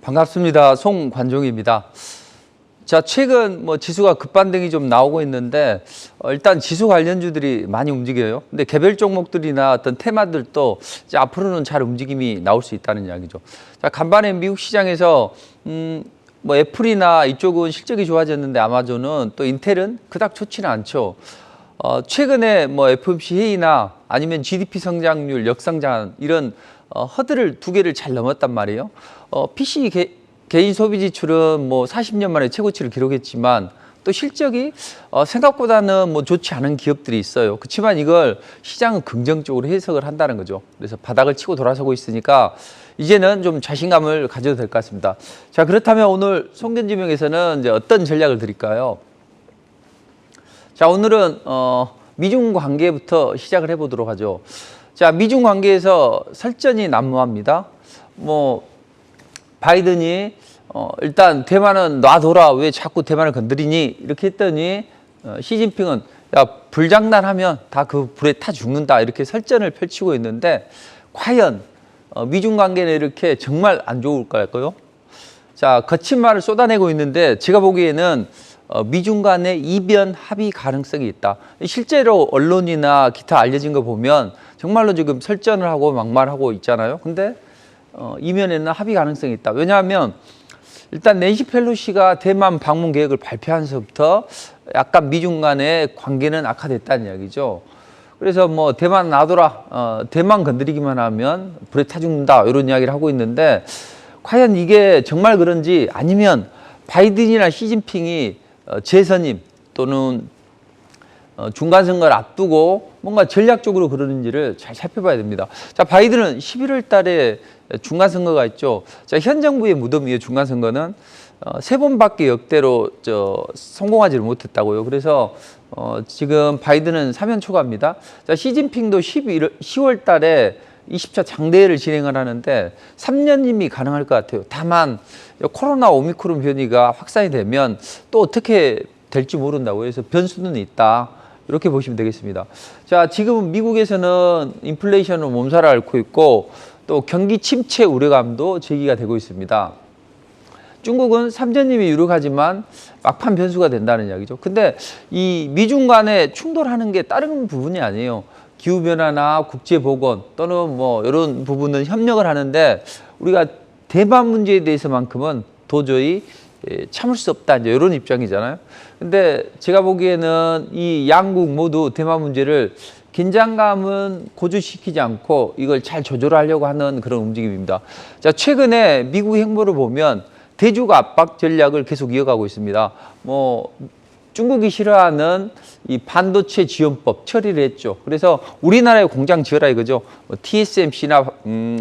반갑습니다. 송관종입니다. 자, 최근 지수가 급반등이 좀 나오고 있는데 일단 지수 관련주들이 많이 움직여요. 근데 개별 종목들이나 어떤 테마들도 이제 앞으로는 잘 움직임이 나올 수 있다는 이야기죠. 자, 간밤에 미국 시장에서 애플이나 이쪽은 실적이 좋아졌는데 아마존은 또 인텔은 그닥 좋지는 않죠. 최근에 FOMC 회의나 아니면 GDP 성장률, 역성장 이런 허들을 두 개를 잘 넘었단 말이에요. PC 개인 소비 지출은 40년 만에 최고치를 기록했지만 또 실적이 생각보다는 좋지 않은 기업들이 있어요. 그렇지만 이걸 시장은 긍정적으로 해석을 한다는 거죠. 그래서 바닥을 치고 돌아서고 있으니까 이제는 좀 자신감을 가져도 될 것 같습니다. 자, 그렇다면 오늘 송견지명에서는 이제 어떤 전략을 드릴까요? 자, 오늘은 미중 관계부터 시작을 해보도록 하죠. 자, 미중 관계에서 설전이 난무합니다. 바이든이 일단 대만은 놔둬라, 왜 자꾸 대만을 건드리니 이렇게 했더니 시진핑은 야, 불장난하면 다 그 불에 타 죽는다 이렇게 설전을 펼치고 있는데 과연 미중 관계는 이렇게 정말 안 좋을까요? 자, 거친 말을 쏟아내고 있는데 제가 보기에는 미중 간의 이변 합의 가능성이 있다. 실제로 언론이나 기타 알려진 거 보면 정말로 지금 설전을 하고 막말하고 있잖아요. 근데 이면에는 합의 가능성이 있다. 왜냐하면 일단 낸시 펠로시가 대만 방문 계획을 발표하면서부터 약간 미중 간의 관계는 악화됐다는 이야기죠. 그래서 대만 놔둬라, 대만 건드리기만 하면 불에 타 죽는다 이런 이야기를 하고 있는데 과연 이게 정말 그런지 아니면 바이든이나 시진핑이 재선임 또는 중간 선거를 앞두고 뭔가 전략적으로 그러는지를 잘 살펴봐야 됩니다. 자, 바이든은 11월 달에 중간 선거가 있죠. 자, 현 정부의 무덤이에요. 중간 선거는 3번밖에 역대로 성공하지를 못했다고요. 그래서 지금 바이든은 3연 초과입니다. 자, 시진핑도 10월 달에 20차 장대회를 진행을 하는데 3년임이 가능할 것 같아요. 다만 코로나 오미크론 변이가 확산이 되면 또 어떻게 될지 모른다고요. 그래서 변수는 있다. 이렇게 보시면 되겠습니다. 자, 지금 미국에서는 인플레이션은 몸살을 앓고 있고 또 경기 침체 우려감도 제기가 되고 있습니다. 중국은 3전임이 유력하지만 막판 변수가 된다는 이야기죠. 근데 이 미중 간에 충돌하는 게 다른 부분이 아니에요. 기후변화나 국제보건 또는 이런 부분은 협력을 하는데 우리가 대만 문제에 대해서만큼은 도저히 참을 수 없다, 이제 이런 입장이잖아요. 근데 제가 보기에는 이 양국 모두 대만 문제를 긴장감은 고조시키지 않고 이걸 잘 조절하려고 하는 그런 움직임입니다. 자, 최근에 미국 행보를 보면 대중 압박 전략을 계속 이어가고 있습니다. 중국이 싫어하는 이 반도체 지원법 처리를 했죠. 그래서 우리나라에 공장 지어라 이거죠. TSMC나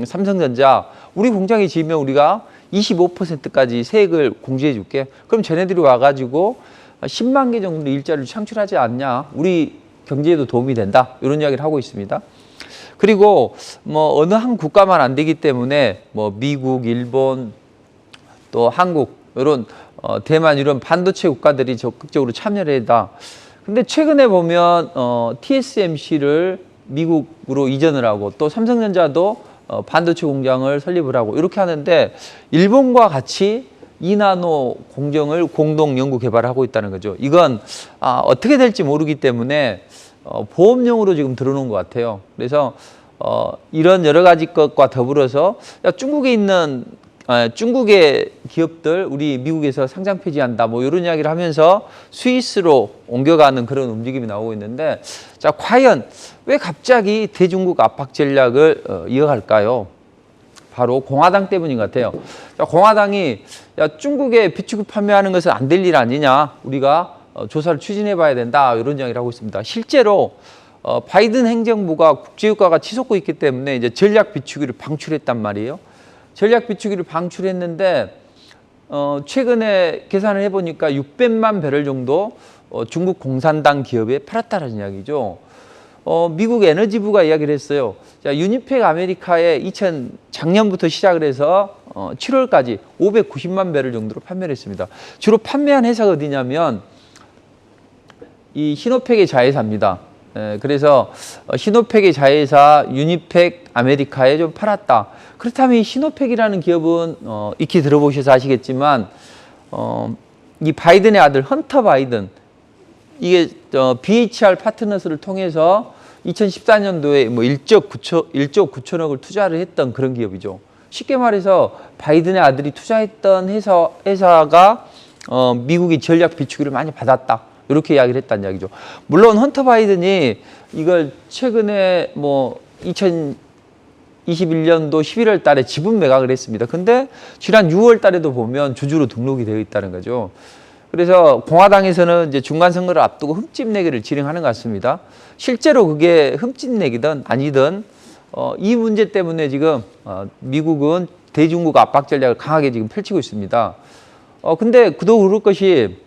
삼성전자 우리 공장에 지으면 우리가 25%까지 세액을 공제해 줄게. 그럼 쟤네들이 와가지고 10만 개 정도 일자리를 창출하지 않냐. 우리 경제에도 도움이 된다. 이런 이야기를 하고 있습니다. 그리고 어느 한 국가만 안 되기 때문에 미국, 일본, 또 한국 이런 대만 이런 반도체 국가들이 적극적으로 참여를 했다. 근데 최근에 보면 TSMC를 미국으로 이전을 하고 또 삼성전자도 반도체 공장을 설립을 하고 이렇게 하는데 일본과 같이 2나노 공정을 공동 연구 개발하고 있다는 거죠. 이건 어떻게 될지 모르기 때문에 보험용으로 지금 들어놓은 것 같아요. 그래서 이런 여러 가지 것과 더불어서 중국에 있는 중국의 기업들 우리 미국에서 상장 폐지한다 이런 이야기를 하면서 스위스로 옮겨가는 그런 움직임이 나오고 있는데 자, 과연 왜 갑자기 대중국 압박 전략을 이어갈까요? 바로 공화당 때문인 것 같아요. 자, 공화당이 중국에 비축을 판매하는 것은 안 될 일 아니냐, 우리가 조사를 추진해 봐야 된다 이런 이야기를 하고 있습니다. 실제로 바이든 행정부가 국제유가가 치솟고 있기 때문에 이제 전략 비축유를 방출했단 말이에요. 전략 비축유를 방출했는데 최근에 계산을 해보니까 600만 배럴 정도 중국 공산당 기업에 팔았다는 이야기죠. 미국 에너지부가 이야기를 했어요. 자, 유니팩 아메리카에 작년부터 시작을 해서 7월까지 590만 배럴 정도로 판매를 했습니다. 주로 판매한 회사가 어디냐면 이 시노팩의 자회사입니다. 그래서 시노팩의 자회사 유니팩 아메리카에 좀 팔았다. 그렇다면 이 시노팩이라는 기업은 익히 들어보셔서 아시겠지만 이 바이든의 아들 헌터 바이든 이게 BHR 파트너스를 통해서 2014년도에 뭐 1조 9천억을 투자를 했던 그런 기업이죠. 쉽게 말해서 바이든의 아들이 투자했던 회사가 미국이 전략 비추기를 많이 받았다. 이렇게 이야기를 했다는 이야기죠. 물론 헌터 바이든이 이걸 최근에 뭐 2021년도 11월 달에 지분 매각을 했습니다. 근데 지난 6월 달에도 보면 주주로 등록이 되어 있다는 거죠. 그래서 공화당에서는 이제 중간 선거를 앞두고 흠집내기를 진행하는 것 같습니다. 실제로 그게 흠집내기든 아니든 이 문제 때문에 지금 미국은 대중국 압박 전략을 강하게 지금 펼치고 있습니다. 근데 그도 그럴 것이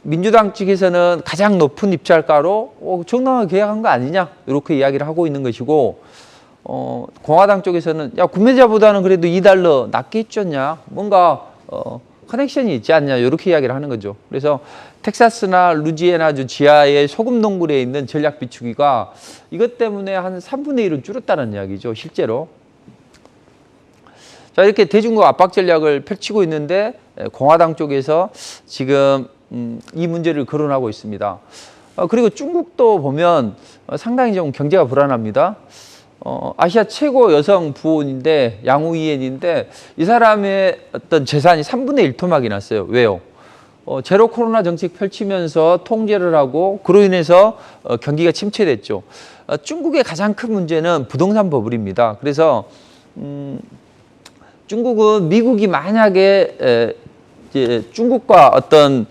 민주당 측에서는 가장 높은 입찰가로 정당하게 계약한 거 아니냐 이렇게 이야기를 하고 있는 것이고 공화당 쪽에서는 야 구매자보다는 그래도 $2 낮게 해줬냐 뭔가 커넥션이 있지 않냐 이렇게 이야기를 하는 거죠. 그래서 텍사스나 루지애나주 지하의 소금 동굴에 있는 전략 비추기가 이것 때문에 한 3분의 1은 줄었다는 이야기죠. 실제로. 자, 이렇게 대중국 압박 전략을 펼치고 있는데 공화당 쪽에서 지금 이 문제를 거론하고 있습니다. 그리고 중국도 보면 상당히 좀 경제가 불안합니다. 아시아 최고 여성 부호인데 양우이엔인데 이 사람의 어떤 재산이 3분의 1 토막이 났어요. 왜요? 제로 코로나 정책 펼치면서 통제를 하고 그로 인해서 경기가 침체됐죠. 중국의 가장 큰 문제는 부동산 버블입니다. 그래서 중국은 미국이 만약에 이제 중국과 어떤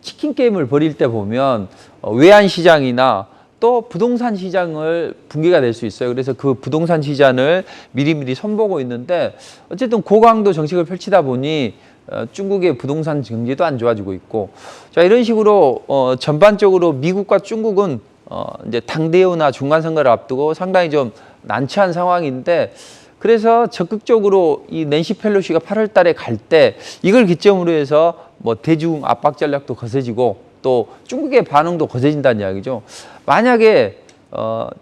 치킨 게임을 벌일 때 보면 외환 시장이나 또 부동산 시장을 붕괴가 될 수 있어요. 그래서 그 부동산 시장을 미리미리 손보고 있는데 어쨌든 고강도 정책을 펼치다 보니 중국의 부동산 경제도 안 좋아지고 있고 자 이런 식으로 전반적으로 미국과 중국은 이제 당대회나 중간선거를 앞두고 상당히 좀 난처한 상황인데 그래서 적극적으로 이 낸시 펠로시가 8월 달에 갈 때 이걸 기점으로 해서 뭐 대중 압박 전략도 거세지고 또 중국의 반응도 거세진다는 이야기죠. 만약에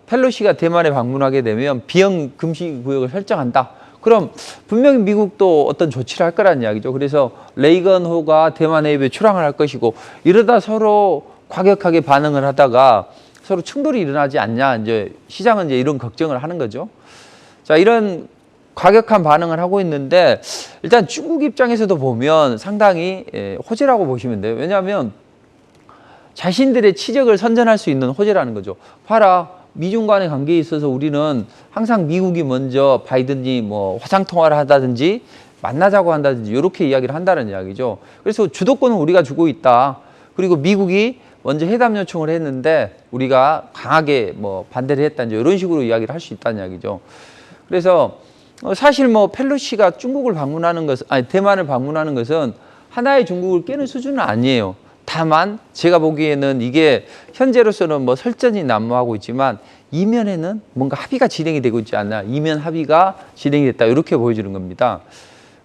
펠로시가 대만에 방문하게 되면 비영 금시 구역을 설정한다. 그럼 분명히 미국도 어떤 조치를 할 거라는 이야기죠. 그래서 레이건호가 대만 해협에 출항을 할 것이고 이러다 서로 과격하게 반응을 하다가 서로 충돌이 일어나지 않냐. 이제 시장은 이제 이런 걱정을 하는 거죠. 자, 이런 과격한 반응을 하고 있는데 일단 중국 입장에서도 보면 상당히 호재라고 보시면 돼요. 왜냐하면 자신들의 치적을 선전할 수 있는 호재라는 거죠. 봐라, 미중 간의 관계에 있어서 우리는 항상 미국이 먼저 바이든이 뭐 화상 통화를 하다든지 만나자고 한다든지 이렇게 이야기를 한다는 이야기죠. 그래서 주도권은 우리가 주고 있다. 그리고 미국이 먼저 회담 요청을 했는데 우리가 강하게 뭐 반대를 했다든지 이런 식으로 이야기를 할 수 있다는 이야기죠. 그래서 사실 뭐 펠로시가 중국을 방문하는 것은 아니 대만을 방문하는 것은 하나의 중국을 깨는 수준은 아니에요. 다만 제가 보기에는 이게 현재로서는 뭐 설전이 난무하고 있지만 이면에는 뭔가 합의가 진행이 되고 있지 않나. 이면 합의가 진행이 됐다. 이렇게 보여지는 겁니다.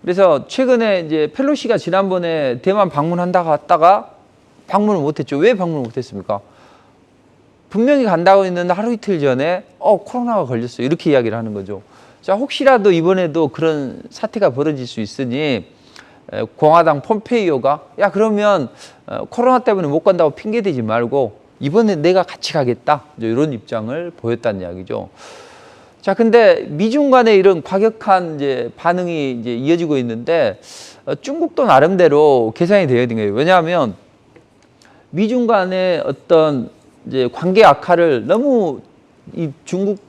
그래서 최근에 이제 펠로시가 지난번에 대만 방문한다고 했다가 방문을 못했죠. 왜 방문을 못했습니까? 분명히 간다고 했는데 하루 이틀 전에 코로나가 걸렸어요. 이렇게 이야기를 하는 거죠. 자, 혹시라도 이번에도 그런 사태가 벌어질 수 있으니 공화당 폼페이오가 야 그러면 코로나 때문에 못 간다고 핑계대지 말고 이번에 내가 같이 가겠다 이런 입장을 보였다는 이야기죠. 자, 근데 미중 간의 이런 과격한 이제 반응이 이제 이어지고 있는데 중국도 나름대로 계산이 되어야 되는 거예요. 왜냐하면 미중 간의 어떤 이제 관계 악화를 너무 이 중국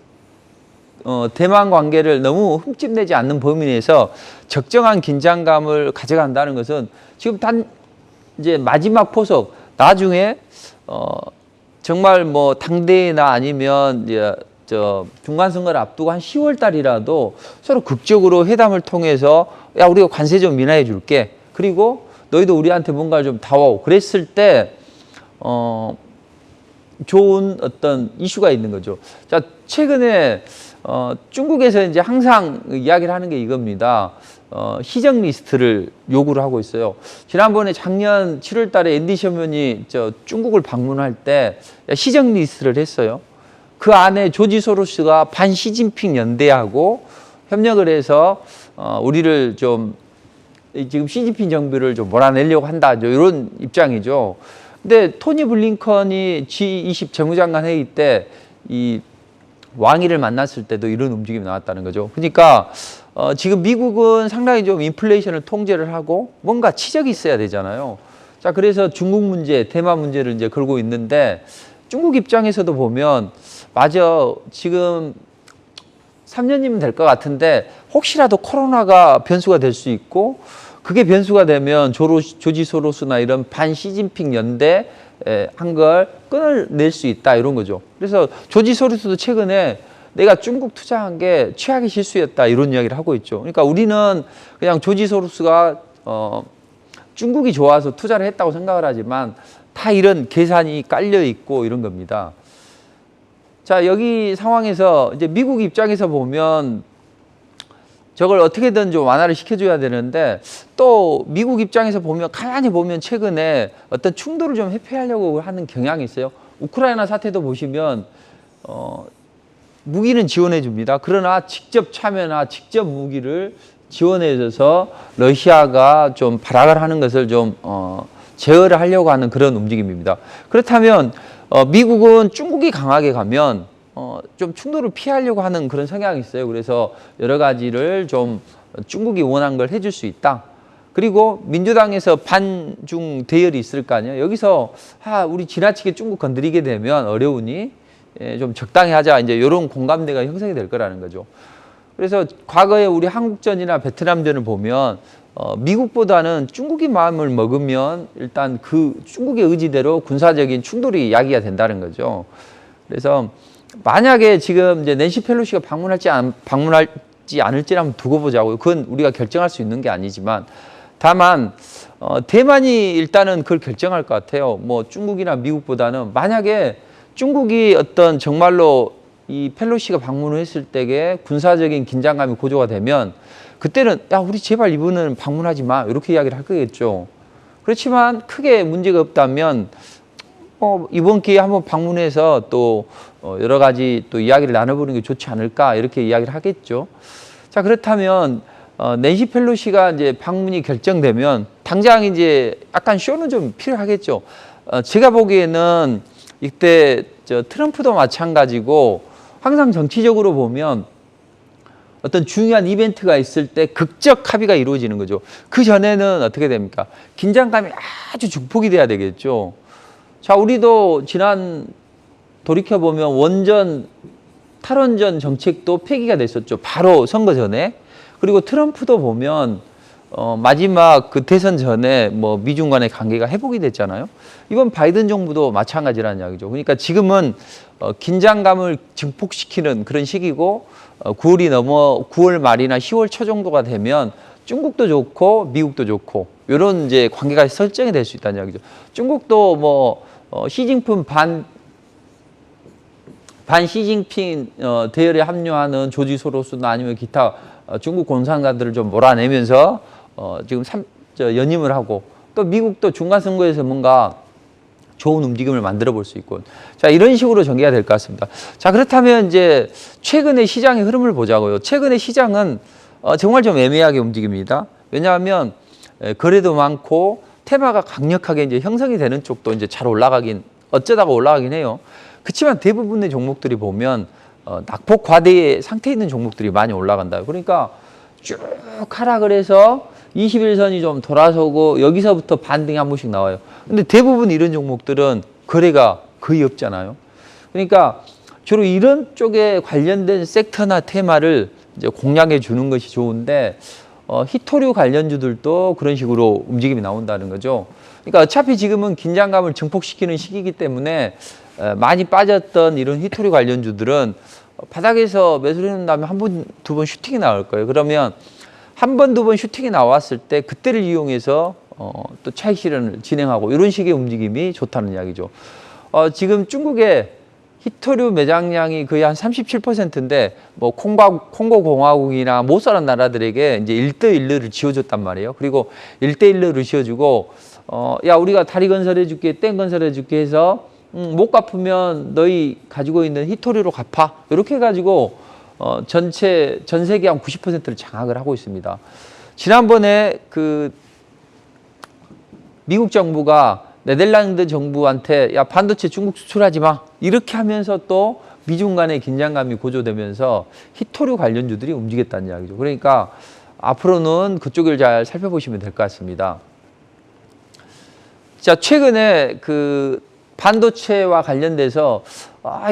대만 관계를 너무 흠집내지 않는 범위 내에서 적정한 긴장감을 가져간다는 것은 지금 이제 마지막 포석 나중에 정말 뭐 당대회나 아니면 이제 중간 선거를 앞두고 한 10월 달이라도 서로 극적으로 회담을 통해서 야 우리가 관세 좀 인하해 줄게. 그리고 너희도 우리한테 뭔가를 좀 다오. 그랬을 때 좋은 어떤 이슈가 있는 거죠. 자, 최근에 중국에서 이제 항상 이야기를 하는 게 이겁니다. 시정 리스트를 요구를 하고 있어요. 지난번에 작년 7월 달에 앤디 셔먼이 중국을 방문할 때 시정 리스트를 했어요. 그 안에 조지 소로스가 반 시진핑 연대하고 협력을 해서 우리를 좀 지금 시진핑 정부를 좀 몰아내려고 한다. 이런 입장이죠. 근데 토니 블링컨이 G20 재무장관 회의 때 이 왕위를 만났을 때도 이런 움직임이 나왔다는 거죠. 그러니까 지금 미국은 상당히 좀 인플레이션을 통제를 하고 뭔가 치적이 있어야 되잖아요. 자, 그래서 중국 문제, 대만 문제를 이제 걸고 있는데 중국 입장에서도 보면 맞아, 지금 3년이면 될 것 같은데 혹시라도 코로나가 변수가 될 수 있고 그게 변수가 되면 조지 소로스나 이런 반 시진핑 연대 한 걸 끊어낼 수 있다 이런 거죠. 그래서 조지 소로스도 최근에 내가 중국 투자한 게 최악의 실수였다 이런 이야기를 하고 있죠. 그러니까 우리는 그냥 조지 소로스가 중국이 좋아서 투자를 했다고 생각을 하지만 다 이런 계산이 깔려 있고 이런 겁니다. 자, 여기 상황에서 이제 미국 입장에서 보면 저걸 어떻게든 좀 완화를 시켜줘야 되는데 또 미국 입장에서 보면 가만히 보면 최근에 어떤 충돌을 좀 회피하려고 하는 경향이 있어요. 우크라이나 사태도 보시면 무기는 지원해 줍니다. 그러나 직접 참여나 직접 무기를 지원해 줘서 러시아가 좀 발악을 하는 것을 좀 제어를 하려고 하는 그런 움직임입니다. 그렇다면 미국은 중국이 강하게 가면 좀 충돌을 피하려고 하는 그런 성향이 있어요. 그래서 여러 가지를 좀 중국이 원한 걸 해줄 수 있다. 그리고 민주당에서 반중 대열이 있을 거 아니에요. 여기서 우리 지나치게 중국 건드리게 되면 어려우니 좀 적당히 하자. 이제 이런 공감대가 형성이 될 거라는 거죠. 그래서 과거에 우리 한국전이나 베트남전을 보면 미국보다는 중국이 마음을 먹으면 일단 그 중국의 의지대로 군사적인 충돌이 야기가 된다는 거죠. 그래서 만약에 지금 이제 낸시 펠로시가 방문할지 않을지를 한번 두고 보자고요. 그건 우리가 결정할 수 있는 게 아니지만 다만 대만이 일단은 그걸 결정할 것 같아요. 뭐 중국이나 미국보다는 만약에 중국이 어떤 정말로 이 펠로시가 방문을 했을 때에 군사적인 긴장감이 고조가 되면 그때는 야, 우리 제발 이번은 방문하지 마 이렇게 이야기를 할 거겠죠. 그렇지만 크게 문제가 없다면 이번 기회에 한번 방문해서 또 여러 가지 또 이야기를 나눠보는 게 좋지 않을까 이렇게 이야기를 하겠죠. 자, 그렇다면 낸시 펠로시가 이제 방문이 결정되면 당장 이제 약간 쇼는 좀 필요하겠죠. 제가 보기에는 이때 트럼프도 마찬가지고 항상 정치적으로 보면 어떤 중요한 이벤트가 있을 때 극적 합의가 이루어지는 거죠. 그 전에는 어떻게 됩니까? 긴장감이 아주 증폭이 돼야 되겠죠. 자, 우리도 지난 돌이켜보면 원전, 탈원전 정책도 폐기가 됐었죠. 바로 선거 전에. 그리고 트럼프도 보면 마지막 그 대선 전에 뭐 미중 간의 관계가 회복이 됐잖아요. 이번 바이든 정부도 마찬가지라는 이야기죠. 그러니까 지금은 긴장감을 증폭시키는 그런 시기고 9월 말이나 10월 초 정도가 되면 중국도 좋고 미국도 좋고 이런 이제 관계가 설정이 될 수 있다는 이야기죠. 중국도 뭐 시진핑 반 시진핑 대열에 합류하는 조지 소로스나 아니면 기타 중국 공산가들을 좀 몰아내면서 지금 연임을 하고 또 미국도 중간 선거에서 뭔가 좋은 움직임을 만들어 볼 수 있고 자 이런 식으로 전개가 될 것 같습니다. 자 그렇다면 이제 최근의 시장의 흐름을 보자고요. 최근의 시장은 정말 좀 애매하게 움직입니다. 왜냐하면 거래도 많고 테마가 강력하게 이제 형성이 되는 쪽도 이제 잘 어쩌다가 올라가긴 해요. 그렇지만 대부분의 종목들이 보면 낙폭 과대 상태에 있는 종목들이 많이 올라간다. 그러니까 쭉 하락을 해서 21선이 좀 돌아서고 여기서부터 반등이 한 번씩 나와요. 근데 대부분 이런 종목들은 거래가 거의 없잖아요. 그러니까 주로 이런 쪽에 관련된 섹터나 테마를 이제 공략해 주는 것이 좋은데 히토류 관련주들도 그런 식으로 움직임이 나온다는 거죠. 그러니까 어차피 지금은 긴장감을 증폭시키는 시기이기 때문에 많이 빠졌던 이런 히토류 관련주들은 바닥에서 매수를 해놓는다면 한 번, 두 번 슈팅이 나올 거예요. 그러면 한 번, 두 번 슈팅이 나왔을 때 그때를 이용해서 또 차익 실현을 진행하고 이런 식의 움직임이 좋다는 이야기죠. 지금 중국의 히토류 매장량이 거의 한 37%인데 뭐 콩고 공화국이나 모쏠한 나라들에게 이제 1:1를 지어줬단 말이에요. 그리고 1:1를 지어주고 야 우리가 다리 건설해 줄게, 땡 건설해 줄게 해서 못 갚으면 너희 가지고 있는 히토리로 갚아. 이렇게 해가지고 전 세계 한 90%를 장악을 하고 있습니다. 지난번에 그 미국 정부가 네덜란드 정부한테 야 반도체 중국 수출하지 마 이렇게 하면서 또 미중 간의 긴장감이 고조되면서 히토류 관련주들이 움직였다는 이야기죠. 그러니까 앞으로는 그쪽을 잘 살펴보시면 될 것 같습니다. 자, 최근에 그 반도체와 관련돼서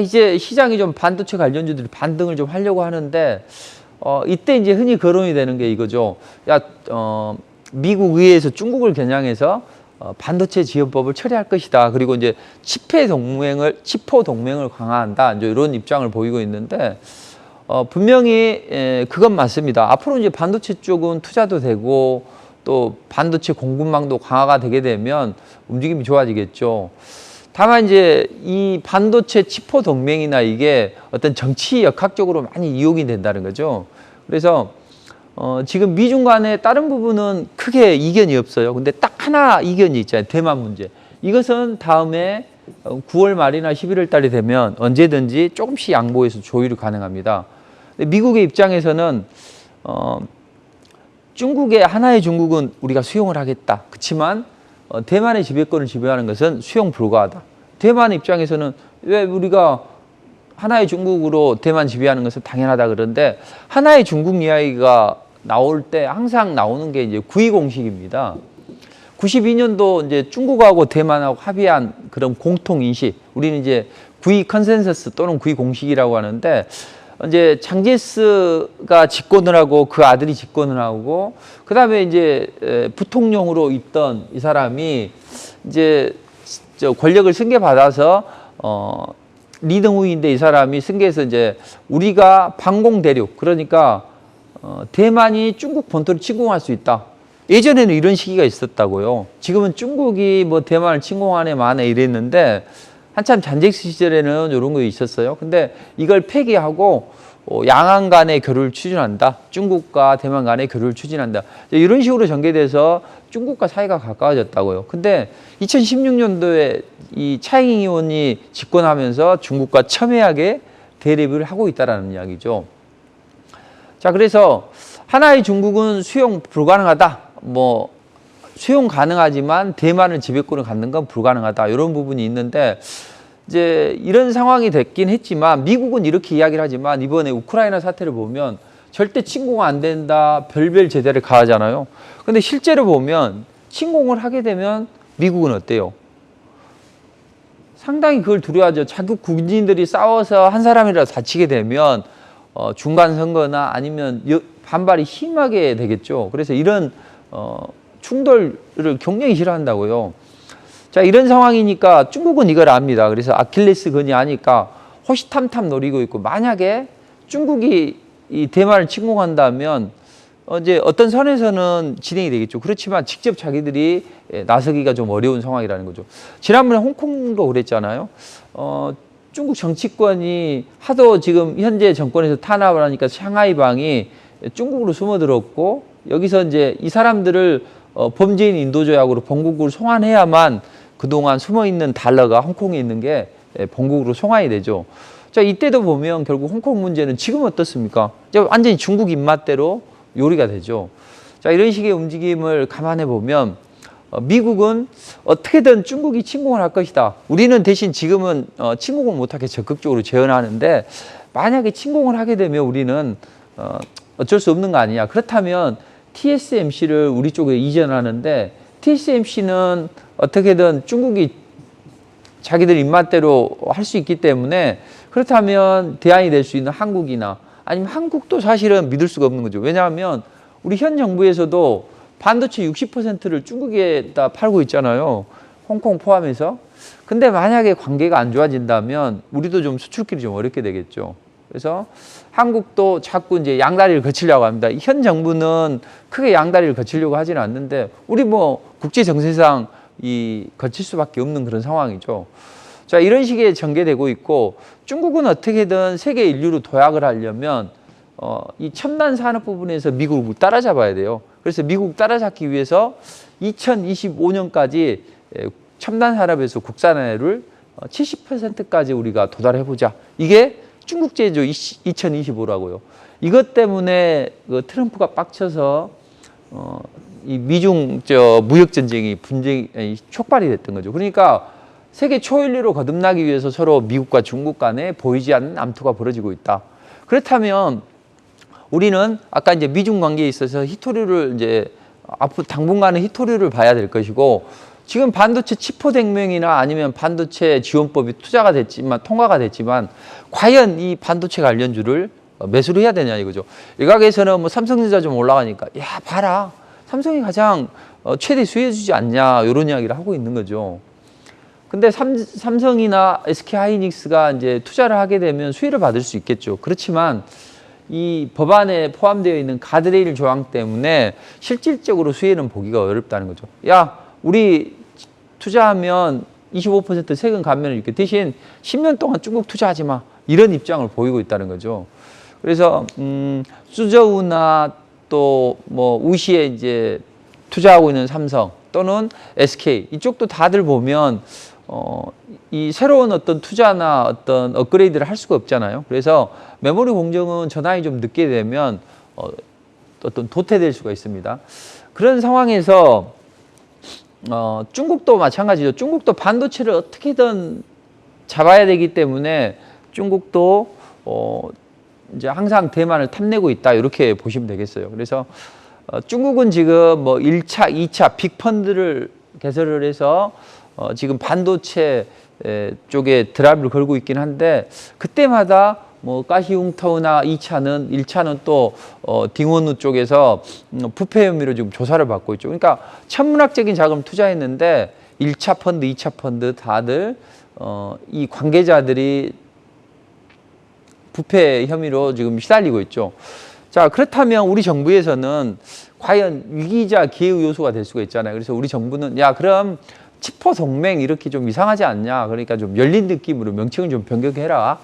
이제 시장이 좀 반도체 관련주들이 반등을 좀 하려고 하는데 이때 이제 흔히 거론이 되는 게 이거죠. 야, 미국 의회에서 중국을 겨냥해서 반도체 지원법을 처리할 것이다. 그리고 이제 치포 동맹을 강화한다. 이제 이런 입장을 보이고 있는데 분명히 그건 맞습니다. 앞으로 이제 반도체 쪽은 투자도 되고 또 반도체 공급망도 강화가 되게 되면 움직임이 좋아지겠죠. 다만 이제 이 반도체 치포 동맹이나 이게 어떤 정치 역학적으로 많이 이용이 된다는 거죠. 그래서 지금 미중 간의 다른 부분은 크게 이견이 없어요. 근데 딱 하나 이견이 있잖아요. 대만 문제. 이것은 다음에 9월 말이나 11월 달이 되면 언제든지 조금씩 양보해서 조율이 가능합니다. 근데 미국의 입장에서는 하나의 중국은 우리가 수용을 하겠다. 그렇지만 대만의 지배권을 지배하는 것은 수용 불가하다. 대만 입장에서는 왜 우리가 하나의 중국으로 대만 지배하는 것은 당연하다 그런데 하나의 중국 이야기가 나올 때 항상 나오는 게 이제 9.2 공식입니다. 92년도 이제 중국하고 대만하고 합의한 그런 공통 인식, 우리는 이제 9.2 컨센서스 또는 9.2 공식이라고 하는데 이제 장제스가 집권을 하고 그 아들이 집권을 하고 그다음에 이제 부통령으로 있던 이 사람이 이제 권력을 승계받아서 리등후인데 이 사람이 승계해서 이제 우리가 방공 대륙 그러니까 대만이 중국 본토를 침공할 수 있다. 예전에는 이런 시기가 있었다고요. 지금은 중국이 뭐 대만을 침공하네 마네 이랬는데 한참 잔잭스 시절에는 이런 거 있었어요. 근데 이걸 폐기하고 양안 간의 교류를 추진한다. 중국과 대만 간의 교류를 추진한다. 이런 식으로 전개돼서 중국과 사이가 가까워졌다고요. 근데 2016년도에 이 차이잉 의원이 집권하면서 중국과 첨예하게 대립을 하고 있다는 이야기죠. 자, 그래서 하나의 중국은 수용 불가능하다. 뭐 수용 가능하지만 대만을 지배권을 갖는 건 불가능하다. 이런 부분이 있는데 이제 이런 상황이 됐긴 했지만 미국은 이렇게 이야기를 하지만 이번에 우크라이나 사태를 보면 절대 침공은 안 된다. 별별 제재를 가하잖아요. 근데 실제로 보면 침공을 하게 되면 미국은 어때요? 상당히 그걸 두려워하죠. 자국 군인들이 싸워서 한 사람이라도 다치게 되면 중간 선거나 아니면 반발이 심하게 되겠죠. 그래서 이런 충돌을 굉장히 싫어한다고요. 자, 이런 상황이니까 중국은 이걸 압니다. 그래서 아킬레스건이 아니까 호시탐탐 노리고 있고 만약에 중국이 이 대만을 침공한다면 이제 어떤 선에서는 진행이 되겠죠. 그렇지만 직접 자기들이 나서기가 좀 어려운 상황이라는 거죠. 지난번에 홍콩도 그랬잖아요. 중국 정치권이 하도 지금 현재 정권에서 탄압을 하니까 샹하이방이 중국으로 숨어들었고 여기서 이제 이 사람들을 범죄인 인도 조약으로 본국으로 송환해야만 그동안 숨어있는 달러가 홍콩에 있는 게 본국으로 송환이 되죠. 자, 이때도 보면 결국 홍콩 문제는 지금 어떻습니까? 이제 완전히 중국 입맛대로 요리가 되죠. 자, 이런 식의 움직임을 감안해 보면 미국은 어떻게든 중국이 침공을 할 것이다. 우리는 대신 지금은 침공을 못하게 적극적으로 제어하는데 만약에 침공을 하게 되면 우리는 어쩔 수 없는 거 아니냐. 그렇다면 TSMC를 우리 쪽에 이전하는데 TSMC는 어떻게든 중국이 자기들 입맛대로 할 수 있기 때문에 그렇다면 대안이 될 수 있는 한국이나 아니면 한국도 사실은 믿을 수가 없는 거죠. 왜냐하면 우리 현 정부에서도 반도체 60%를 중국에다 팔고 있잖아요. 홍콩 포함해서. 근데 만약에 관계가 안 좋아진다면 우리도 좀 수출길이 좀 어렵게 되겠죠. 그래서 한국도 자꾸 이제 양다리를 거치려고 합니다. 현 정부는 크게 양다리를 거치려고 하지는 않는데 우리 뭐 국제 정세상 거칠 수밖에 없는 그런 상황이죠. 자, 이런 식의 전개되고 있고 중국은 어떻게든 세계 인류로 도약을 하려면 이 첨단 산업 부분에서 미국을 따라잡아야 돼요. 그래서 미국 따라잡기 위해서 2025년까지 첨단 산업에서 국산화를 70%까지 우리가 도달해보자. 이게 중국 제조 2025라고요. 이것 때문에 그 트럼프가 빡쳐서 이 미중 무역 전쟁이 촉발이 됐던 거죠. 그러니까 세계 초일리로 거듭나기 위해서 서로 미국과 중국 간에 보이지 않는 암투가 벌어지고 있다. 그렇다면 우리는 아까 이제 미중 관계에 있어서 히토류를 이제 앞으로 당분간은 히토류를 봐야 될 것이고, 지금 반도체 치포댕명이나 아니면 반도체 지원법이 통과가 됐지만 과연 이 반도체 관련주를 매수를 해야 되냐 이거죠. 일각에서는 뭐 삼성전자 좀 올라가니까 야 봐라, 삼성이 가장 최대 수혜주지 않냐 이런 이야기를 하고 있는 거죠. 근데 삼성이나 SK하이닉스가 이제 투자를 하게 되면 수혜를 받을 수 있겠죠. 그렇지만 이 법안에 포함되어 있는 가드레일 조항 때문에 실질적으로 수혜는 보기가 어렵다는 거죠. 야, 우리 투자하면 25% 세금 감면을 줄게. 대신 10년 동안 중국 투자하지 마. 이런 입장을 보이고 있다는 거죠. 그래서 수저우나 또 뭐 우시에 이제 투자하고 있는 삼성 또는 SK 이쪽도 다들 보면 이 새로운 어떤 투자나 어떤 업그레이드를 할 수가 없잖아요. 그래서 메모리 공정은 전환이 좀 늦게 되면 어떤 도태될 수가 있습니다. 그런 상황에서 중국도 마찬가지죠. 중국도 반도체를 어떻게든 잡아야 되기 때문에 중국도 이제 항상 대만을 탐내고 있다 이렇게 보시면 되겠어요. 그래서 중국은 지금 뭐 1차, 2차 빅펀드를 개설을 해서 지금 반도체 쪽에 드라이브를 걸고 있긴 한데, 그때마다 뭐 가시웅터우나 1차는 또 딩원우 쪽에서 부패 혐의로 지금 조사를 받고 있죠. 그러니까 천문학적인 자금을 투자했는데 1차 펀드, 2차 펀드 다들 이 관계자들이 부패 혐의로 지금 시달리고 있죠. 자, 그렇다면 우리 정부에서는 과연 위기이자 기회 요소가 될 수가 있잖아요. 그래서 우리 정부는 야, 그럼 치포 동맹 이렇게 좀 이상하지 않냐. 그러니까 좀 열린 느낌으로 명칭을 좀 변경해라.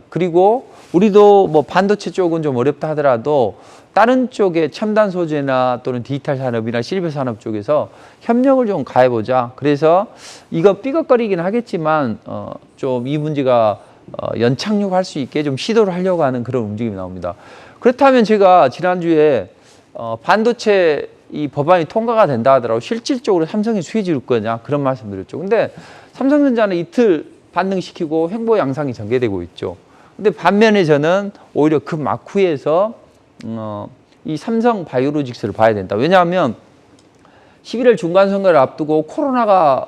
그리고 우리도 뭐 반도체 쪽은 좀 어렵다 하더라도 다른 쪽에 첨단 소재나 또는 디지털 산업이나 실버 산업 쪽에서 협력을 좀 가해보자. 그래서 이거 삐걱거리긴 하겠지만 좀 이 문제가 연착륙할 수 있게 좀 시도를 하려고 하는 그런 움직임이 나옵니다. 그렇다면 제가 지난주에 반도체 이 법안이 통과가 된다 하더라도 실질적으로 삼성이 수혜 줄 거냐 그런 말씀 드렸죠. 근데 삼성전자는 이틀 반등시키고 횡보 양상이 전개되고 있죠. 근데 반면에 저는 오히려 그 막후에서 이 삼성 바이오로직스를 봐야 된다. 왜냐하면 11월 중간선거를 앞두고 코로나가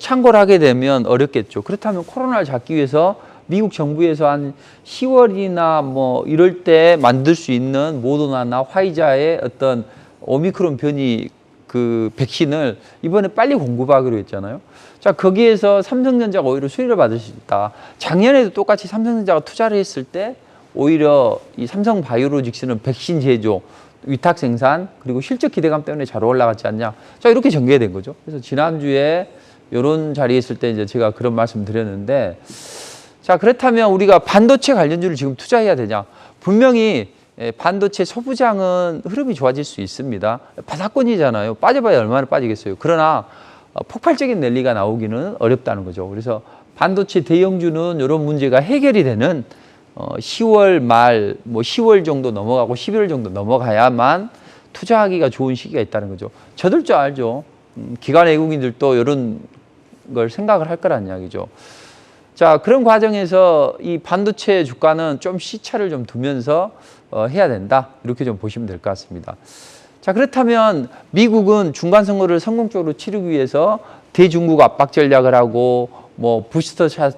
창궐 하게 되면 어렵겠죠. 그렇다면 코로나를 잡기 위해서 미국 정부에서 한 10월이나 뭐 이럴 때 만들 수 있는 모더나나 화이자의 어떤 오미크론 변이 그 백신을 이번에 빨리 공급하기로 했잖아요. 자, 거기에서 삼성전자가 오히려 수혜를 받을 수 있다. 작년에도 똑같이 삼성전자가 투자를 했을 때 오히려 이 삼성 바이오로직스는 백신 제조, 위탁 생산 그리고 실적 기대감 때문에 잘 올라갔지 않냐. 자, 이렇게 전개된 거죠. 그래서 지난주에 이런 자리에 있을 때 이제 제가 그런 말씀 드렸는데, 자, 그렇다면 우리가 반도체 관련주를 지금 투자해야 되냐? 분명히 반도체 소부장은 흐름이 좋아질 수 있습니다. 바닥권이잖아요. 빠져봐야 얼마나 빠지겠어요. 그러나 폭발적인 랠리가 나오기는 어렵다는 거죠. 그래서 반도체 대형주는 이런 문제가 해결이 되는 10월 말, 뭐 10월 정도 넘어가고 11월 정도 넘어가야만 투자하기가 좋은 시기가 있다는 거죠. 저들 줄 알죠. 기관 외국인들도 이런 걸 생각을 할 거란 이야기죠. 자, 그런 과정에서 이 반도체 주가는 좀 시차를 좀 두면서 해야 된다. 이렇게 좀 보시면 될 것 같습니다. 자, 그렇다면 미국은 중간선거를 성공적으로 치르기 위해서 대중국 압박 전략을 하고 뭐 부스터샷,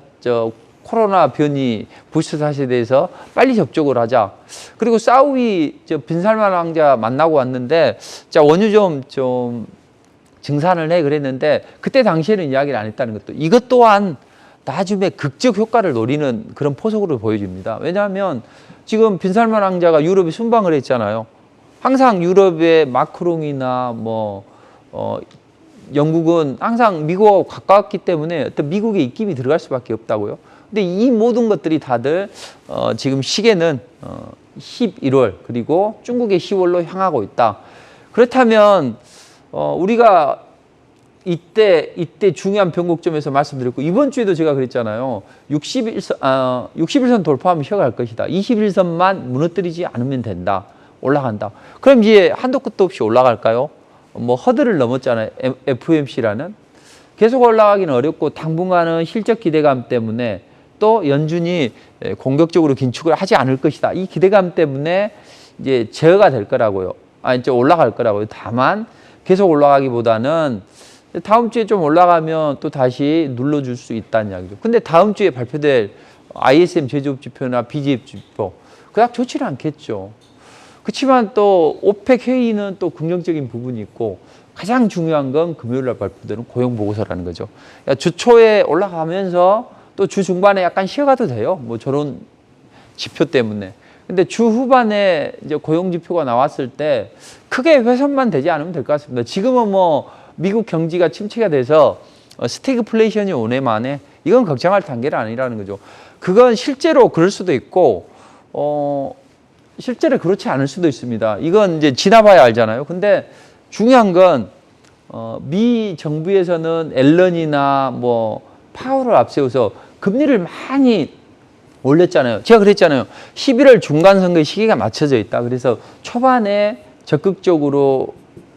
코로나 변이 부스터샷에 대해서 빨리 접촉을 하자. 그리고 사우디 빈살만 왕자 만나고 왔는데 자, 원유 좀 증산을 해 그랬는데 그때 당시에는 이야기를 안 했다는 것도, 이것 또한 나중에 극적 효과를 노리는 그런 포석으로 보여집니다. 왜냐하면 지금 빈살만 왕자가 유럽에 순방을 했잖아요. 항상 유럽의 마크롱이나 뭐 영국은 항상 미국하고 가까웠기 때문에 어떤 미국의 입김이 들어갈 수밖에 없다고요. 근데 이 모든 것들이 다들 지금 시계는 11월 그리고 중국의 10월로 향하고 있다. 그렇다면 우리가 이때 중요한 변곡점에서 말씀드렸고, 이번 주에도 제가 그랬잖아요. 61선 돌파하면 쉬어갈 것이다. 21선만 무너뜨리지 않으면 된다. 올라간다. 그럼 이제 한도 끝도 없이 올라갈까요? 뭐 허들을 넘었잖아요. FOMC라는. 계속 올라가기는 어렵고 당분간은 실적 기대감 때문에 또 연준이 공격적으로 긴축을 하지 않을 것이다. 이 기대감 때문에 이제 제어가 될 거라고요. 이제 올라갈 거라고요. 다만 계속 올라가기보다는 다음 주에 좀 올라가면 또 다시 눌러줄 수 있다는 이야기죠. 근데 다음 주에 발표될 ISM 제조업 지표나 BGF 지표 그닥 좋지는 않겠죠. 그렇지만 또 오펙 회의는 또 긍정적인 부분이 있고 가장 중요한 건 금요일 날 발표되는 고용 보고서라는 거죠. 그러니까 주 초에 올라가면서 또 주 중반에 약간 쉬어가도 돼요. 뭐 저런 지표 때문에. 근데 주 후반에 이제 고용 지표가 나왔을 때 크게 훼손만 되지 않으면 될 것 같습니다. 지금은 뭐 미국 경기가 침체가 돼서 스태그플레이션이 오네 만에 이건 걱정할 단계는 아니라는 거죠. 그건 실제로 그럴 수도 있고 실제로 그렇지 않을 수도 있습니다. 이건 이제 지나봐야 알잖아요. 근데 중요한 건 미 정부에서는 앨런이나 뭐 파월을 앞세워서 금리를 많이 올렸잖아요. 제가 그랬잖아요. 11월 중간 선거의 시기가 맞춰져 있다. 그래서 초반에 적극적으로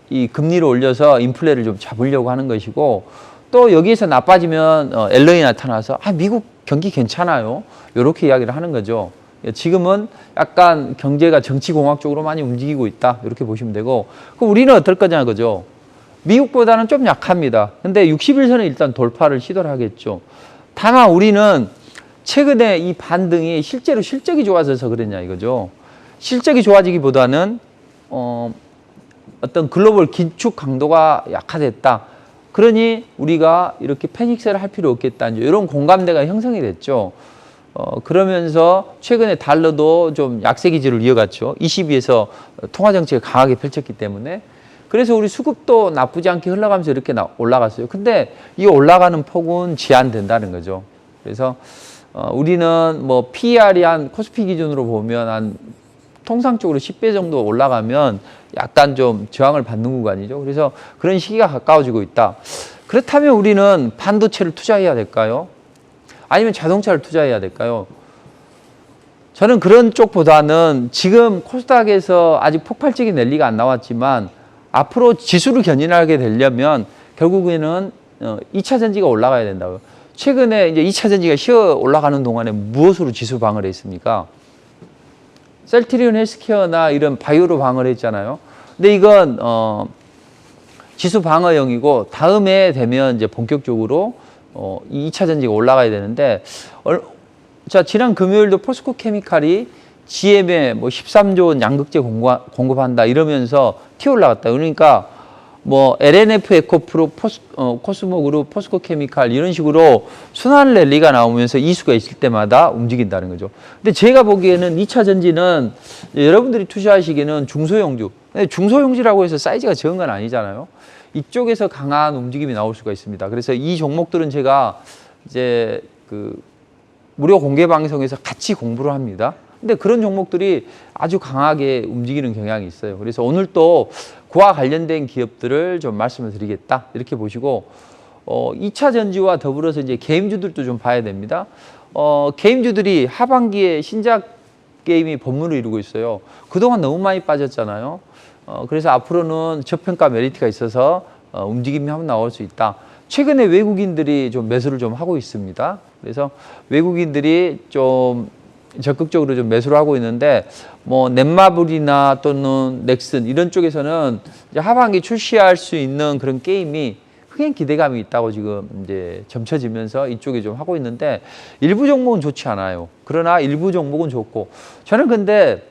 이 금리를 올려서 인플레를 좀 잡으려고 하는 것이고 또 여기에서 나빠지면 앨런이 나타나서 미국 경기 괜찮아요. 이렇게 이야기를 하는 거죠. 지금은 약간 경제가 정치공학적으로 많이 움직이고 있다. 이렇게 보시면 되고 그럼 우리는 어떨 거냐 그죠. 미국보다는 좀 약합니다. 근데 60일선은 일단 돌파를 시도를 하겠죠. 다만 우리는 최근에 이 반등이 실제로 실적이 좋아져서 그랬냐 이거죠. 실적이 좋아지기보다는 어떤 글로벌 긴축 강도가 약화됐다. 그러니 우리가 이렇게 패닉셀을 할 필요 없겠다. 이런 공감대가 형성이 됐죠. 그러면서 최근에 달러도 좀 약세 기조를 이어갔죠. 22에서 통화 정책을 강하게 펼쳤기 때문에. 그래서 우리 수급도 나쁘지 않게 흘러가면서 이렇게 올라갔어요. 근데 이 올라가는 폭은 제한된다는 거죠. 그래서 우리는 뭐 PER이 한 코스피 기준으로 보면 한 통상적으로 10배 정도 올라가면 약간 좀 저항을 받는 구간이죠. 그래서 그런 시기가 가까워지고 있다. 그렇다면 우리는 반도체를 투자해야 될까요? 아니면 자동차를 투자해야 될까요? 저는 그런 쪽보다는 지금 코스닥에서 아직 폭발적인 랠리가 안 나왔지만 앞으로 지수를 견인하게 되려면 결국에는 2차 전지가 올라가야 된다고요. 최근에 이제 2차 전지가 쉬어 올라가는 동안에 무엇으로 지수 방어를 했습니까? 셀트리온 헬스케어나 이런 바이오로 방어를 했잖아요. 근데 이건 지수 방어용이고 다음에 되면 이제 본격적으로 2차 전지가 올라가야 되는데 자 지난 금요일도 포스코 케미칼이 GM에 뭐 13조 원 양극재 공급한다 이러면서 튀어 올라갔다. 그러니까 뭐 LNF 에코프로 코스모그룹 포스코 케미칼 이런 식으로 순환 랠리가 나오면서 이슈가 있을 때마다 움직인다는 거죠. 근데 제가 보기에는 2차 전지는 여러분들이 투자하시기에는 중소형주. 중소형주라고 해서 사이즈가 적은 건 아니잖아요. 이쪽에서 강한 움직임이 나올 수가 있습니다. 그래서 이 종목들은 제가 이제 그 무료 공개 방송에서 같이 공부를 합니다. 근데 그런 종목들이 아주 강하게 움직이는 경향이 있어요. 그래서 오늘 또 그와 관련된 기업들을 좀 말씀을 드리겠다. 이렇게 보시고 2차 전지와 더불어서 이제 게임주들도 좀 봐야 됩니다. 게임주들이 하반기에 신작 게임이 본문을 이루고 있어요. 그동안 너무 많이 빠졌잖아요. 그래서 앞으로는 저평가 메리트가 있어서 움직임이 한번 나올 수 있다. 최근에 외국인들이 좀 매수를 좀 하고 있습니다. 그래서 외국인들이 좀 적극적으로 좀 매수를 하고 있는데 뭐 넷마블이나 또는 넥슨 이런 쪽에서는 이제 하반기 출시할 수 있는 그런 게임이 흥행 기대감이 있다고 지금 이제 점쳐지면서 이쪽에 좀 하고 있는데 일부 종목은 좋지 않아요. 그러나 일부 종목은 좋고 저는 근데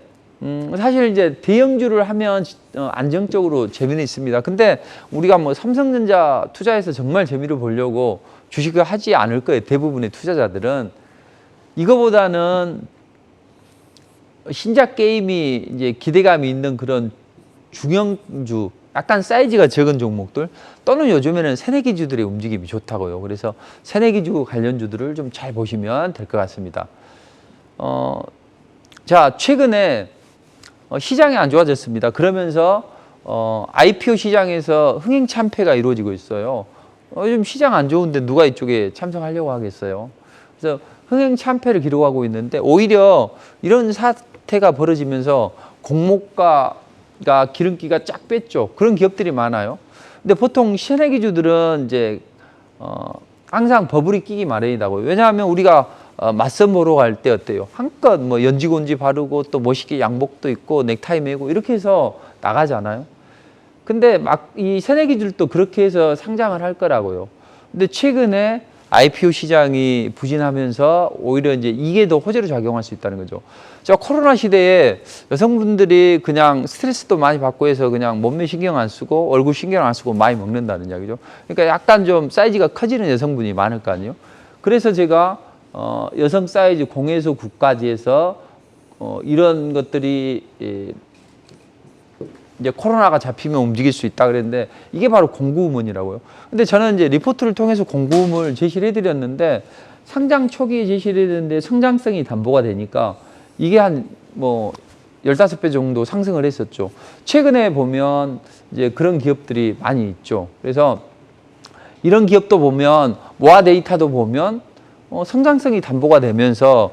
사실 이제 대형주를 하면 안정적으로 재미는 있습니다. 근데 우리가 뭐 삼성전자 투자해서 정말 재미를 보려고 주식을 하지 않을 거예요. 대부분의 투자자들은. 이거보다는 신작 게임이 이제 기대감이 있는 그런 중형주, 약간 사이즈가 적은 종목들 또는 요즘에는 새내기주들의 움직임이 좋다고요. 그래서 새내기주 관련주들을 좀 잘 보시면 될 것 같습니다. 자, 최근에 시장이 안 좋아졌습니다. 그러면서 IPO 시장에서 흥행 참패가 이루어지고 있어요. 요즘 시장 안 좋은데 누가 이쪽에 참석하려고 하겠어요. 그래서 흥행 참패를 기록하고 있는데 오히려 이런 사태가 벌어지면서 공모가가 기름기가 쫙 뺐죠. 그런 기업들이 많아요. 근데 보통 신흥기주들은 이제 항상 버블이 끼기 마련이라고요. 왜냐하면 우리가 맞선 보러 갈 때 어때요? 한껏 뭐 연지곤지 바르고 또 멋있게 양복도 입고 넥타이 매고 이렇게 해서 나가잖아요. 근데 막 이 새내기들도 그렇게 해서 상장을 할 거라고요. 근데 최근에 IPO 시장이 부진하면서 오히려 이제 이게 더 호재로 작용할 수 있다는 거죠. 저 코로나 시대에 여성분들이 그냥 스트레스도 많이 받고 해서 그냥 몸매 신경 안 쓰고 얼굴 신경 안 쓰고 많이 먹는다는 이야기죠. 그러니까 약간 좀 사이즈가 커지는 여성분이 많을 거 아니에요. 그래서 제가 여성 사이즈 0에서 9까지 해서 이런 것들이 이제 코로나가 잡히면 움직일 수 있다 그랬는데 이게 바로 공구음원이라고요. 근데 저는 이제 리포트를 통해서 공구음을 제시를 해드렸는데 상장 초기에 제시를 했는데 성장성이 담보가 되니까 이게 한 뭐 15배 정도 상승을 했었죠. 최근에 보면 이제 그런 기업들이 많이 있죠. 그래서 이런 기업도 보면 모아 데이터도 보면 성장성이 담보가 되면서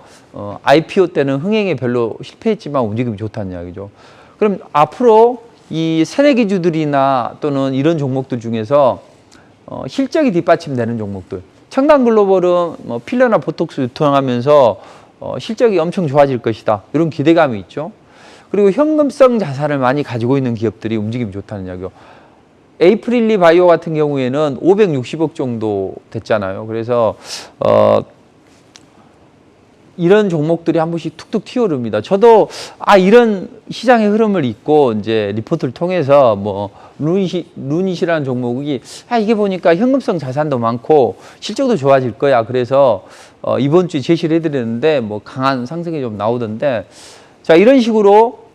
IPO 때는 흥행에 별로 실패했지만 움직임이 좋다는 이야기죠. 그럼 앞으로 이 새내기주들이나 또는 이런 종목들 중에서 실적이 뒷받침되는 종목들, 청담글로벌은 뭐 필러나 보톡스 유통하면서 실적이 엄청 좋아질 것이다. 이런 기대감이 있죠. 그리고 현금성 자산을 많이 가지고 있는 기업들이 움직임이 좋다는 이야기요. 에이프릴리 바이오 같은 경우에는 560억 정도 됐잖아요. 그래서 이런 종목들이 한 번씩 툭툭 튀어오릅니다. 저도 이런 시장의 흐름을 읽고 이제 리포트를 통해서 뭐 루닛이라는 종목이 이게 보니까 현금성 자산도 많고 실적도 좋아질 거야. 그래서 이번 주에 제시를 해드렸는데 뭐 강한 상승이 좀 나오던데 자 이런 식으로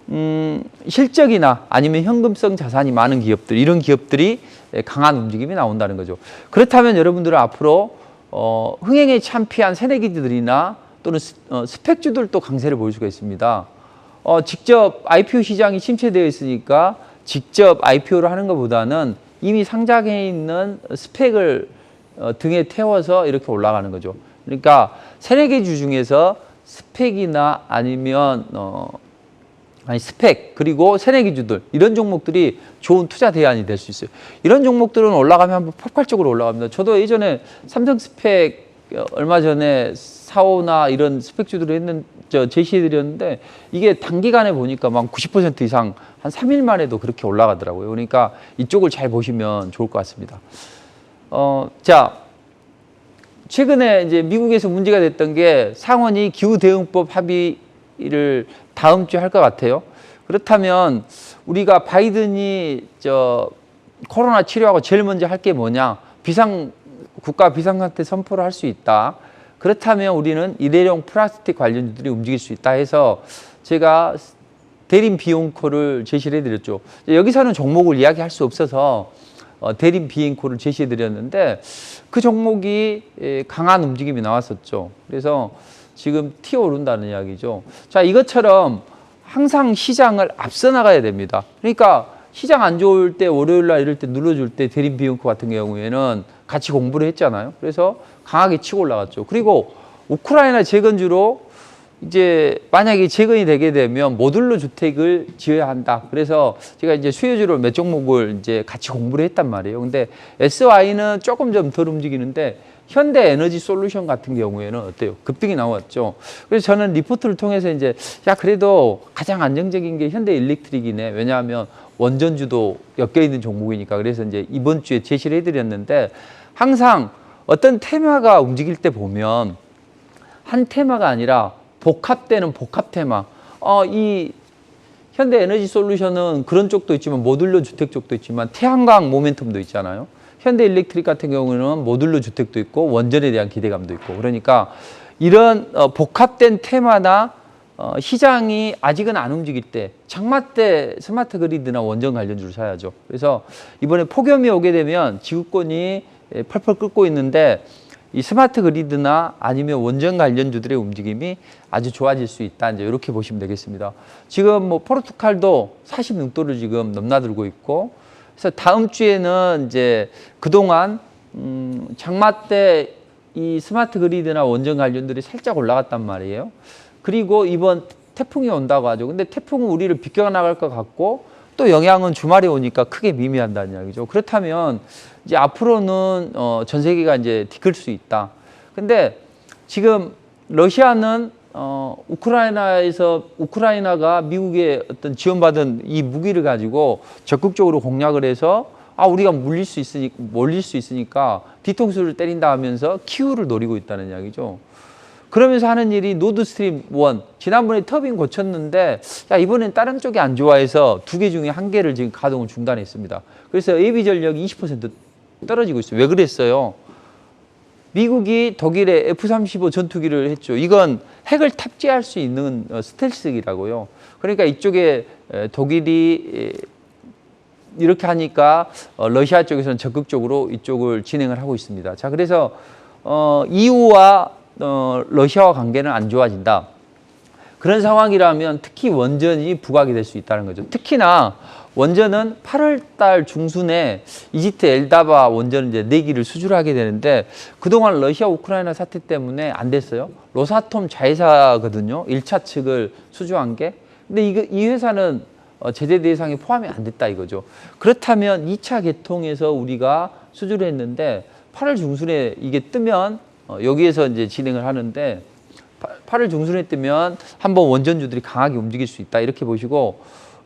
실적이나 아니면 현금성 자산이 많은 기업들 이런 기업들이 강한 움직임이 나온다는 거죠. 그렇다면 여러분들은 앞으로 흥행에 참피한 새내기들이나 또는 스펙주들도 강세를 보일 수가 있습니다. 직접 IPO 시장이 침체되어 있으니까 직접 IPO를 하는 것보다는 이미 상장해 있는 스펙을 등에 태워서 이렇게 올라가는 거죠. 그러니까 새내기주 중에서 스펙이나 아니면 스펙 그리고 새내기주들 이런 종목들이 좋은 투자 대안이 될 수 있어요. 이런 종목들은 올라가면 한번 폭발적으로 올라갑니다. 저도 예전에 삼성 스펙 얼마 전에 사오나 이런 스펙주들을 제시해드렸는데 이게 단기간에 보니까 막 90% 이상 한 3일 만에도 그렇게 올라가더라고요. 그러니까 이쪽을 잘 보시면 좋을 것 같습니다. 자, 최근에 이제 미국에서 문제가 됐던 게 상원이 기후대응법 합의를 다음 주에 할 것 같아요. 그렇다면 우리가 바이든이 코로나 치료하고 제일 먼저 할 게 뭐냐? 국가 비상상태 선포를 할 수 있다. 그렇다면 우리는 일회용 플라스틱 관련주들이 움직일 수 있다 해서 제가 대림 비온코를 제시를 해드렸죠. 여기서는 종목을 이야기할 수 없어서 대림 비온코를 제시해드렸는데 그 종목이 강한 움직임이 나왔었죠. 그래서 지금 튀어오른다는 이야기죠. 자, 이것처럼 항상 시장을 앞서 나가야 됩니다. 그러니까 시장 안 좋을 때 월요일 날 이럴 때 눌러줄 때 대림 비온코 같은 경우에는 같이 공부를 했잖아요. 그래서 강하게 치고 올라갔죠. 그리고 우크라이나 재건주로 이제 만약에 재건이 되게 되면 모듈러 주택을 지어야 한다. 그래서 제가 이제 수요주로 몇 종목을 이제 같이 공부를 했단 말이에요. 근데 SY는 조금 좀 덜 움직이는데 현대 에너지 솔루션 같은 경우에는 어때요? 급등이 나왔죠. 그래서 저는 리포트를 통해서 이제 그래도 가장 안정적인 게 현대 일렉트릭이네. 왜냐하면 원전주도 엮여 있는 종목이니까. 그래서 이제 이번 주에 제시를 해드렸는데 항상 어떤 테마가 움직일 때 보면 한 테마가 아니라 복합되는 복합 테마. 이 현대 에너지 솔루션은 그런 쪽도 있지만 모듈러 주택 쪽도 있지만 태양광 모멘텀도 있잖아요. 현대 일렉트릭 같은 경우는 모듈러 주택도 있고 원전에 대한 기대감도 있고 그러니까 이런 복합된 테마나 시장이 아직은 안 움직일 때 장마 때 스마트 그리드나 원전 관련주를 사야죠. 그래서 이번에 폭염이 오게 되면 지구권이 펄펄 끓고 있는데 이 스마트 그리드나 아니면 원전 관련주들의 움직임이 아주 좋아질 수 있다. 이제 이렇게 보시면 되겠습니다. 지금 뭐 포르투갈도 46도를 지금 넘나들고 있고, 그래서 다음 주에는 이제 그동안 장마 때 이 스마트 그리드나 원전 관련들이 살짝 올라갔단 말이에요. 그리고 이번 태풍이 온다고 하죠. 근데 태풍은 우리를 비껴나갈 것 같고 또 영향은 주말에 오니까 크게 미미한다는 이야기죠. 그렇다면 이제 앞으로는 전 세계가 이제 뒤클 수 있다. 근데 지금 러시아는 우크라이나가 미국의 어떤 지원받은 이 무기를 가지고 적극적으로 공략을 해서 우리가 몰릴 수 있으니까 뒤통수를 때린다 하면서 키우를 노리고 있다는 이야기죠. 그러면서 하는 일이 노드스트림 1. 지난번에 터빈 고쳤는데 이번엔 다른 쪽이 안 좋아해서 2개 중에 1개를 지금 가동을 중단했습니다. 그래서 예비 전력이 20% 떨어지고 있어요. 왜 그랬어요? 미국이 독일에 F-35 전투기를 했죠. 이건 핵을 탑재할 수 있는 스텔스기라고요. 그러니까 이쪽에 독일이 이렇게 하니까 러시아 쪽에서는 적극적으로 이쪽을 진행을 하고 있습니다. 자, 그래서 EU와 러시아와 관계는 안 좋아진다. 그런 상황이라면 특히 원전이 부각이 될 수 있다는 거죠. 특히나 원전은 8월 달 중순에 이집트 엘다바 원전을 이제 4기를 수주를 하게 되는데 그동안 러시아 우크라이나 사태 때문에 안 됐어요. 로사톰 자회사거든요. 1차 측을 수주한 게. 근데 이 회사는 제재 대상에 포함이 안 됐다 이거죠. 그렇다면 2차 개통에서 우리가 수주를 했는데 8월 중순에 이게 뜨면 여기에서 이제 진행을 하는데 8월 중순에 뜨면 한번 원전주들이 강하게 움직일 수 있다 이렇게 보시고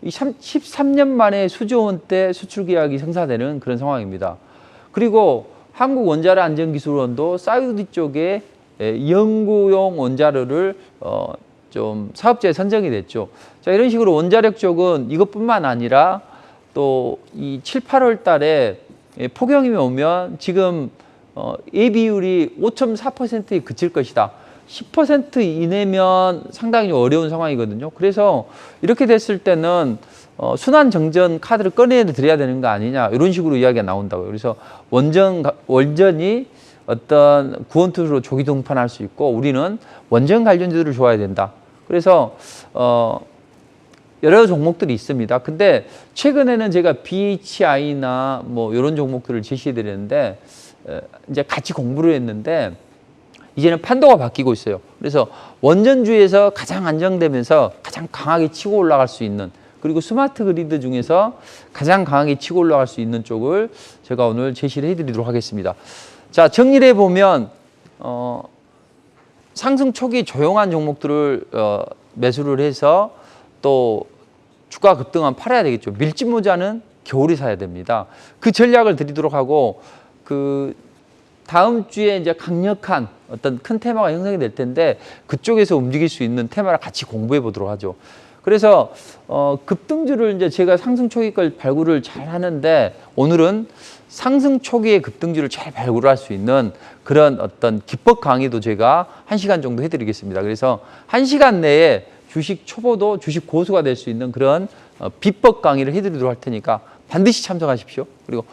13년 만에 수조 원대 수출 계약이 성사되는 그런 상황입니다. 그리고 한국원자로안전기술원도 사우디 쪽에 연구용 원자로를 좀 사업자에 선정이 됐죠. 자, 이런 식으로 원자력 쪽은 이것뿐만 아니라 또 이 7, 8월 달에 폭염이 오면 지금 예비율이 5.4%에 그칠 것이다. 10% 이내면 상당히 원려운 상황이거든요. 그래서 이렇게 됐을 때는 순환 정전 카드를 꺼내드려야 되는 거 아니냐 이런 식으로 이야기가 나온다고요. 그래서 원전이 어떤 구원투수로 조기 동판할 수 있고 우리는 원전 관련주들을 좋아야 된다. 그래서 여러 종목들이 있습니다. 근데 최근에는 제가 BHI나 뭐 이런 종목들을 제시해 드렸는데 이제 같이 공부를 했는데 이제는 판도가 바뀌고 있어요. 그래서 원전주에서 가장 안정되면서 가장 강하게 치고 올라갈 수 있는 그리고 스마트 그리드 중에서 가장 강하게 치고 올라갈 수 있는 쪽을 제가 오늘 제시를 해드리도록 하겠습니다. 자, 정리를 해보면 상승 초기 조용한 종목들을 매수를 해서 또 주가 급등하면 팔아야 되겠죠. 밀짚 모자는 겨울에 사야 됩니다. 그 전략을 드리도록 하고 다음 주에 이제 강력한 어떤 큰 테마가 형성이 될 텐데 그쪽에서 움직일 수 있는 테마를 같이 공부해 보도록 하죠. 그래서 급등주를 이제 제가 상승 초기 걸 발굴을 잘 하는데 오늘은 상승 초기의 급등주를 잘 발굴할 수 있는 그런 어떤 기법 강의도 제가 1시간 정도 해드리겠습니다. 그래서 1시간 내에 주식 초보도 주식 고수가 될 수 있는 그런 비법 강의를 해드리도록 할 테니까 반드시 참석하십시오. 그리고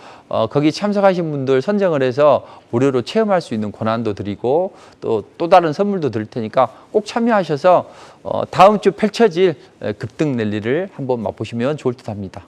거기 참석하신 분들 선정을 해서 무료로 체험할 수 있는 권한도 드리고 또 다른 선물도 드릴 테니까 꼭 참여하셔서 다음 주 펼쳐질 급등 랠리를 한번 맛보시면 좋을 듯 합니다.